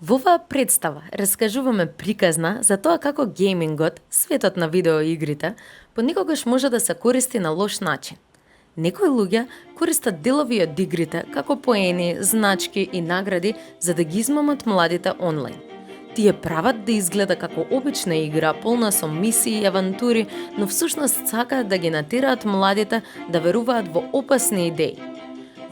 Во оваа представа раскажуваме приказна за тоа како геймингот, светот на видеоигрите, понекогаш може да се користи на лош начин. Некои луѓе користат делови од игрите како поени, значки и награди за да ги измамат младите онлайн. Тие прават да изгледа како обична игра, полна со мисии и авантури, но всушност сакаат да ги натераат младите да веруваат во опасни идеи.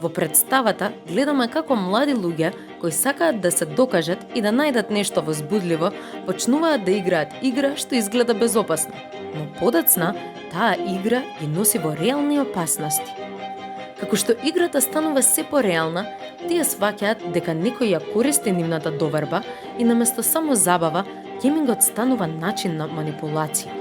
Во представата гледаме како млади луѓе кои сакаат да се докажат и да најдат нешто возбудливо, почнуваат да играат игра што изгледа безопасна, но подоцна таа игра ги носи во реални опасности. Како што играта станува се пореална, тие сваќаат дека некој ја користи нивната доверба и наместо само забава, геймингот станува начин на манипулација.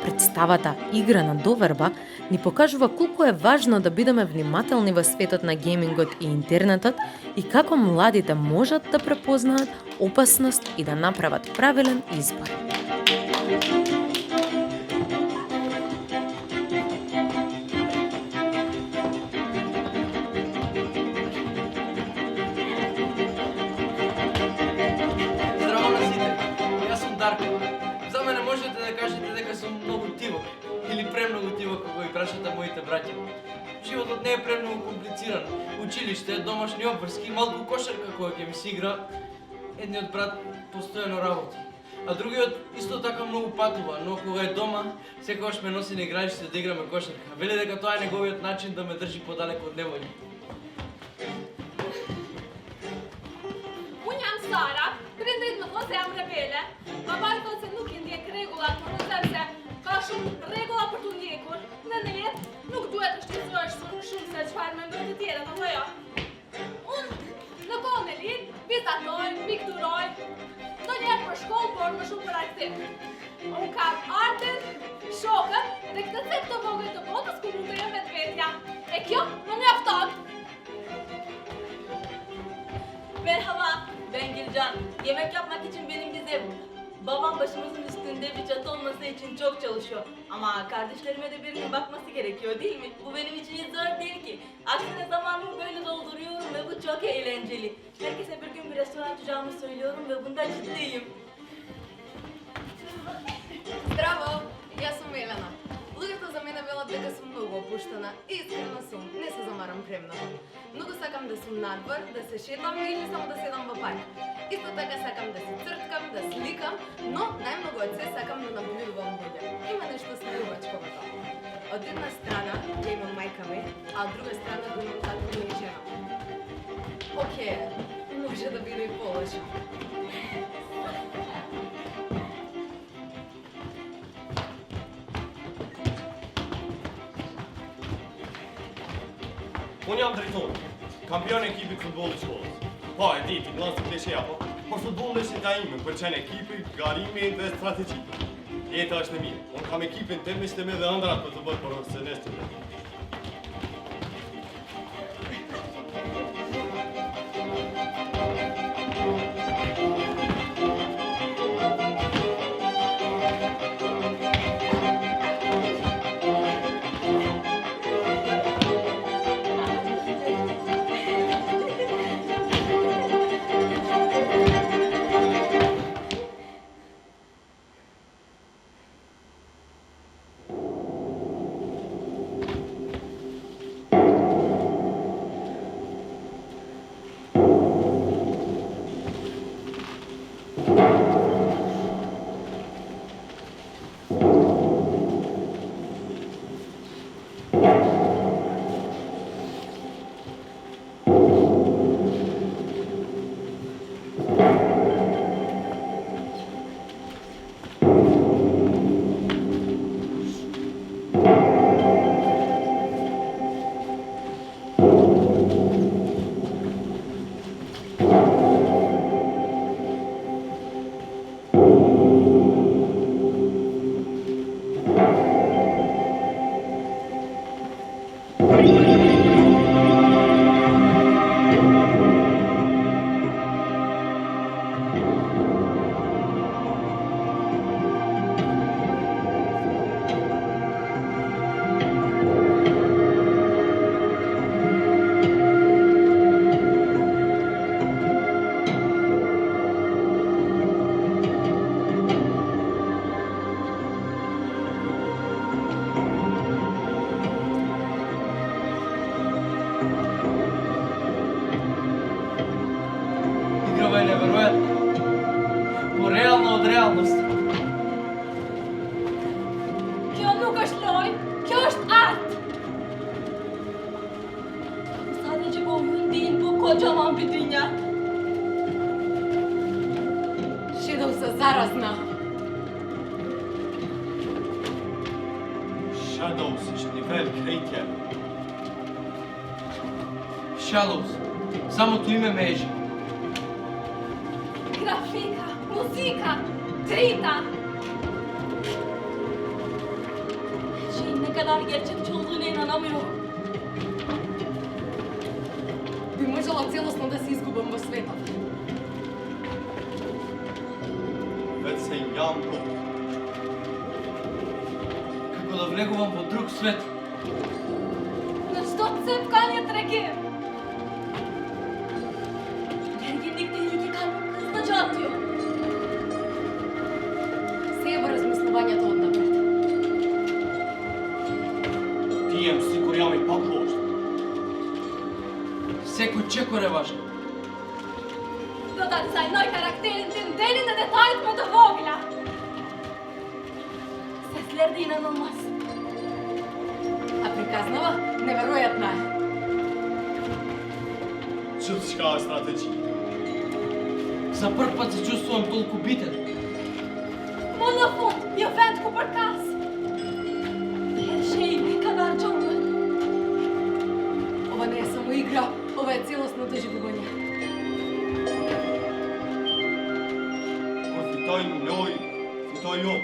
Представата игра на доверба ни покажува колку е важно да бидеме внимателни во светот на геймингот и интернетот и како младите можат да препознаат опасност и да направат правилен избор. Здраво на сите, јас сум Дарко. За мене можете да кажете дека сум многу тивок или премногу тивок како ги прашате моите браќа. Животот не е премногу комплициран. Училиште, домашни обврски, малку кошарка која ќе ми се игра. Едниот брат постојано работи, а другиот исто така многу патува, но кога е дома, секогаш ме носи на игралиште да играме кошарка. Вели дека тоа е неговиот начин да ме држи подалеку од неволја. Unë jam Sara, prindrit më thonë se jam rebele. Babai thotë se nuk i ndjek rregullat, por më thënë se ka shumë rregulla për t'u ndjekur. Dhe në jetë nuk duhet të shqetësohesh shumë se çfarë mendojnë të tjerët, apo jo? Unë në kohën e lirë vizatoj, pikturoj, ndonjëherë për shkollë, por më shumë për artim. Unë kam artin, shokën dhe këtë cep të vogël të botës ku mund të jem vetvetja. E kjo më mjafton. Merhaba, ben Gülcan. Yemek yapmak için benim bir zevk. Babam başımızın üstünde bir çatı olması için çok çalışıyor. Ama kardeşlerime de birinin bakması gerekiyor değil mi? Bu benim için hiç zor değil ki. Aksine zamanımı böyle dolduruyorum ve bu çok eğlenceli. Herkese bir gün bir restoran açacağımı söylüyorum ve bunda ciddiyim. Здраво, јас сум Елена. Луѓето за мене велат дека сум многу опуштена и искрено сум, не се замарам премногу. Многу сакам да сум надвор, да се шетам или само да седам во парк. Исто така сакам да се црткам, да сликам, но најмногу од се сакам да наблюдувам луѓе. Има нешто смирувачко во тоа. Од една страна ја имам мајка ми, а од друга страна го имам татко ми и жена. Океј, може да биде и полошо. Unë jam drejtori, kampion e ekipit futbollit shkollës. Po, e di, ti glasë të klishe apo, por futbolli është nga ime, pëlqen ekipi, garimi dhe strategji. Jeta është e mirë. Unë kam ekipin tim, ishte me dhe ëndrat për të bërë profesionist. реалност. Kjo nuk është loj, kjo është art. Sadece bu oyun değil, bu kocaman bir dünya. Shadows zarazna. Shadows është nivel krejtje. Shadows. Самото име ме ежи. Grafika, muzika, drita. Her şeyin ne kadar gerçekçi olduğuna inanamıyorum. Би можела целосно да се изгубам во светот. Вeć se jam po. Како да влегувам во друг свет. Но что цепканет реки? Gerginlik tehlike kalbim hızlıca atıyor. Се е во размислувањето однапред. Tijem sigur jam i paklošt. Секој чекор е важен. Dodać zijn nooit karakterin din derinde detaylı mı da vogla. Sesler de inanılmaz. А приказнава неверојатна е. Čudska strategija. За прв пат се чувствувам толку битен. Monofon, je vent ku përkas. Her şey ne kadar canlı. Ова не е само игра, ова е целосно доживување. Por fitoj në loj, fitoj jo.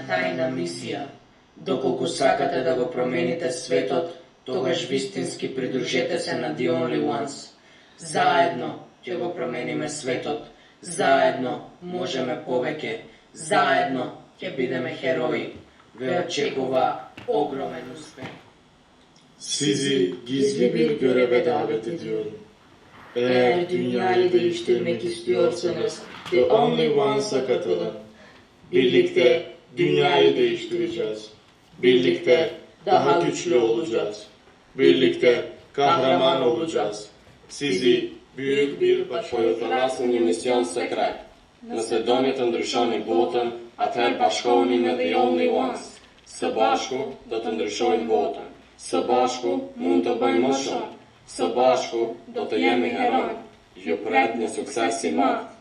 тајна мисија. Доколку сакате да го промените светот, тогаш вистински придружете се на The Only Ones. Заедно ќе го промениме светот. Заедно можеме повеќе. Заедно ќе бидеме херои. Ве очекува огромен успех. Sizi gizli bir göreve davet ediyorum. Eğer dünyayı değiştirmek istiyorsanız The Only Ones'a katılın. Birlikte dünyayı değiştireceğiz. Birlikte daha güçlü olacağız. Birlikte kahraman olacağız. Sizi büyük bir başarı. За нас е мисион секрет. Наследонието ndryshoni botën, atëherë bashkohuni me The Only Ones. Së bashku do të ndryshojmë botën. Së bashku mund të bëjmë më shumë. Së bashku do të jemi heroj. Ju pret një sukses i madh.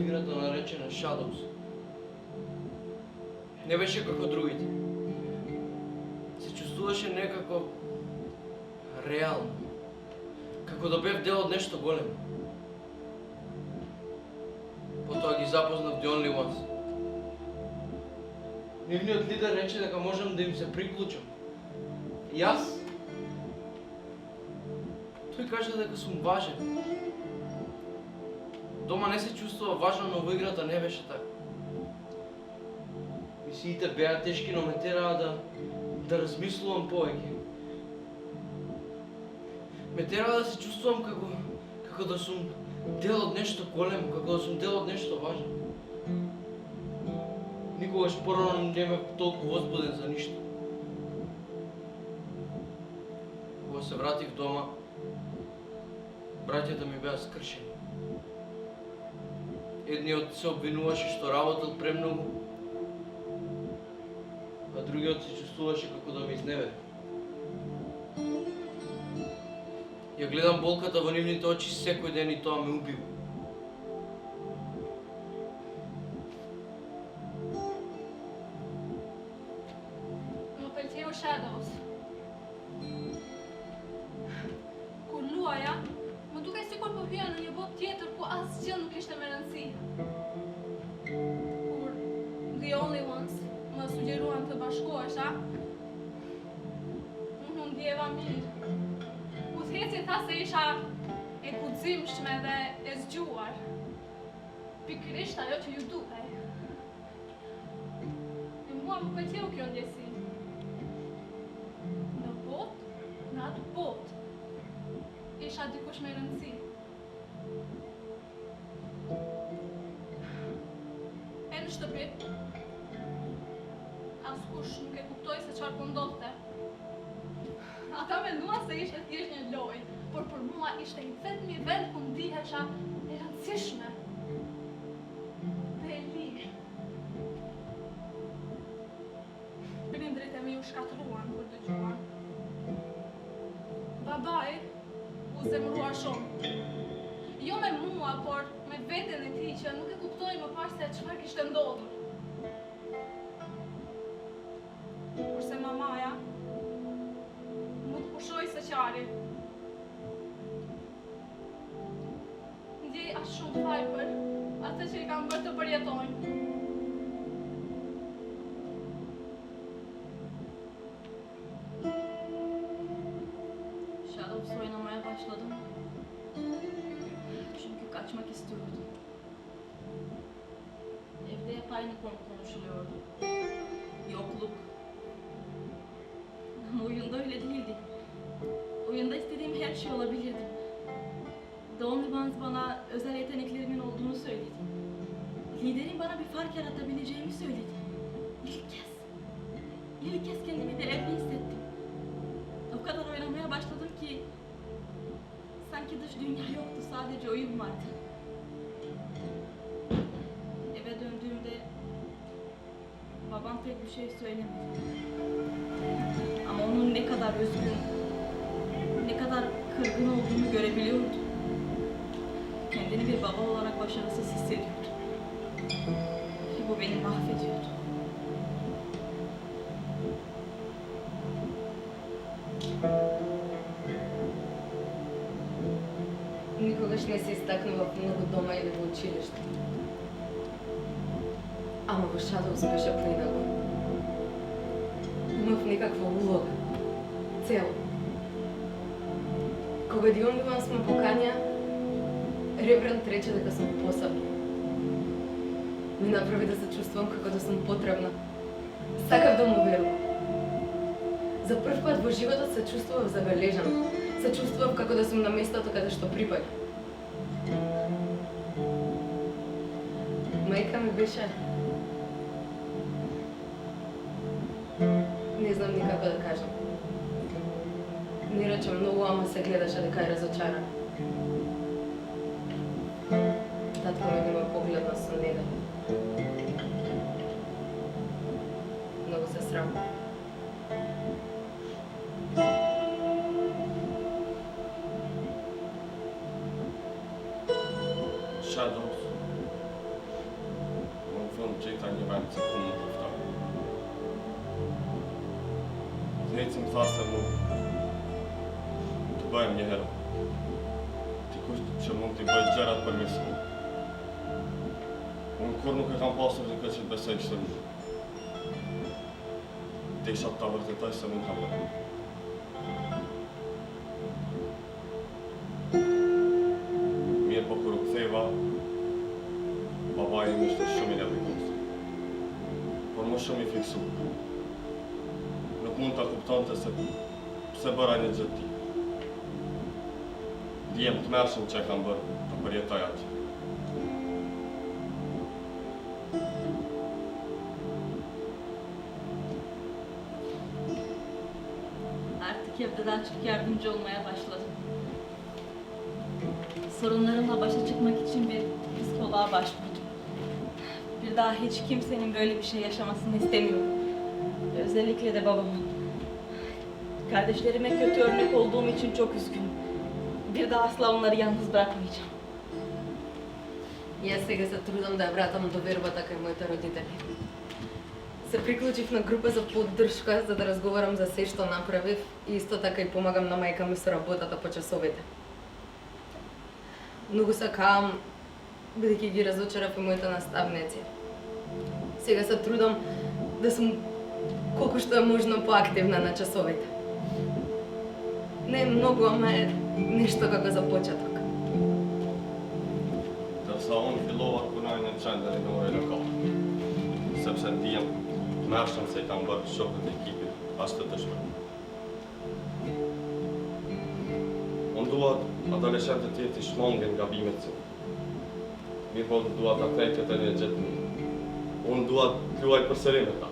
играта наречена Shadows. Не беше како другите. Се чувствуваше некако реално. Како да бев дел од нешто големо. Потоа ги запознав The Only Ones. Нивниот лидер рече дека можам да им се приклучам. И јас? Тој кажа дека сум важен. Дома не се чувствува важен, но во играта не беше така. Мисиите беа тешки, но ме тераа да размислувам повеќе. Ме тераа да се чувствувам како да сум дел од нешто големо, како да сум дел од нешто важно. Никогаш порано не бев толку возбуден за ништо. Кога се вратив дома, браќата ми беа скршени. Едниот се обвинуваше што работел премногу, а другиот се чувствуваше како да ме изневери. Ја гледам болката во нивните очи секој ден и тоа ме убива. Më pëlqeu Shadows. Kur luaja, më duke sikur po hyja në një botë tjetër ku asgjë nuk ishte me rëndësi. Kur The Only Ones më sugjeruan të bashkohesha, unë ndjeva mirë. Udhëheci tha se isha e guximshme dhe e zgjuar. Pikërisht ajo që ju duhej. E mua më pëlqeu kjo ndjesi. Në atë botë, isha dikush me rëndësi. E në shtëpi, askush nuk e kuptoi se çfarë po ndodhte. Ata menduan se ishte thjesht një lojë, por për mua ishte i vetmi vend ku ndihesha e rëndësishme. Dhe e lirë. Prindrit e mi u shkatruan kur dëgjuan. Babai u zemërua shumë. Jo me mua, por me veten e tij që nuk e kuptoi më parë se çfarë kishte ndodhur. Kurse mamaja më të pushoi së qari. Ndjej as shumë faj për atë që i kam bërë të përjetojnë. Shadows oynamaya başladım. Çünkü kaçmak istiyordum. Evde hep aynı konu konuşuluyordu. Yokluk. Ama oyunda öyle değildi. Oyunda istediğim her şey olabilirdi. The Only Ones bana özel yeteneklerimin olduğunu söyledi. Liderin bana bir fark yaratabileceğimi söyledi. İlk kez kendimi değerli hissettim. O kadar oynamaya başladım ki sanki dış dünya yoktu, sadece oyun vardı. Eve döndüğümde babam pek bir şey söylemedi. Ama onun ne kadar üzgün, ne kadar kırgın olduğunu görebiliyordum. Kendini bir baba olarak başarısız hissediyordu. Ve bu beni mahvediyordu. Никогаш не се изтакнува много дома или во училиште. Ама во Shadows беше поинаку. Имав некаква улога. Цел. Кога The Only Ones ме покања, Ребранд рече дека сум посебна. Ми направи да се чувствувам како да сум потребна. Сакав да му верувам. За прв пат во животот се чувствував забележана. Се чувствував како да сум на местото каде што припаѓам. Мајка ми беше... Не знам ни како да кажам. Не рече многу, ама се гледаше дека е разочарана. Татко ми ме погледна со нега. Многу се срамувам. Shadows. një vend që ku më kuftoj. Të hecim tha se mu të bëjmë një hero. Dikush që mund t'i bëjt gjërat për mirësi. Unë kur nuk e kam pasur dikë që të besoj kështu një. Desha ta vërtetoj se mund kam bërë. Mirë po kur u ktheva, babai im ishte shumë i nervoz. Por më shumë i fiksu. Nuk mund ta kuptonte se pse bëra një gjë të tillë. Ndihem të mërshëm që e kam bërë të përjetoj atë. Artık evden çok yardımcı olmaya başladım. Sorunlarımla başa çıkmak için bir psikoloğa başvurdum. Bir daha hiç kimsenin böyle bir şey yaşamasını istemiyorum. Özellikle de babamın. Kardeşlerime kötü örnek olduğum için çok üzgünüm. Bir daha asla onları yalnız bırakmayacağım. Јас сега се трудам да ја вратам довербата кај моите родители. Се приклучив на група за поддршка за да разговарам за се што направив и исто така и помагам на мајка ми со работата по часовите. Многу сакам, бидејќи ги разочарав и моите наставници. Сега се трудам да сум колку што е можно поактивна на часовите. Не е многу, ама е нешто како за почеток. Dërsa unë fillova të punoj në qendër në ore lokale, sepse ndihem të mërshëm se i kam bërë shokët e ekipit ashtë të dëshmër. Unë dua adoleshentët tjerë të shmangin gabimet që. Mirë po dua ta kthej këtë një gjë të mirë. Unë dua të luaj përsëri me ta.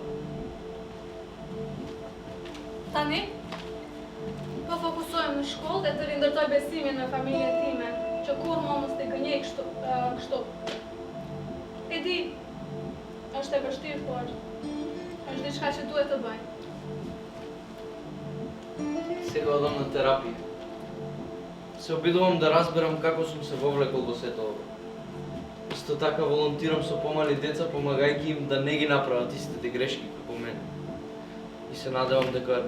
Tani, po fokusohem në shkollë dhe të rindërtoj besimin me familjen time, që kur më mos të gënjej kështu. E di, është e vështirë, por është diçka që duhet të bëj. Сега одам на терапија. Се обидувам да разберам како сум се вовлекол во сето ова. Исто така волонтирам со помали деца, помагајќи им да не ги направат истите грешки како мене. И се надевам дека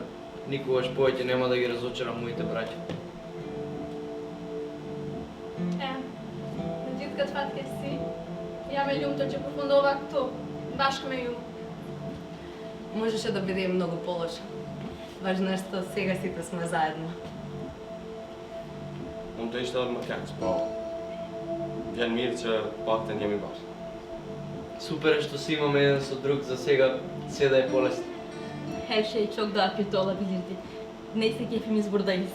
никогаш повеќе нема да ги разочарам моите браќа. Në gjithë këtë fatkeqësi, jam e lumtur që përfundova këtu, bashkë me ju. Можеше да биде и многу полошо. Важно е што сега сите сме заедно. Unë të ishte edhe më keq, po vjen mirë që paktën jemi bashkë. Супер е што се имаме еден со друг, за сега се да е полесно. Her şey çok daha kötü olabilirdi. Neyse ki hepimiz buradayız.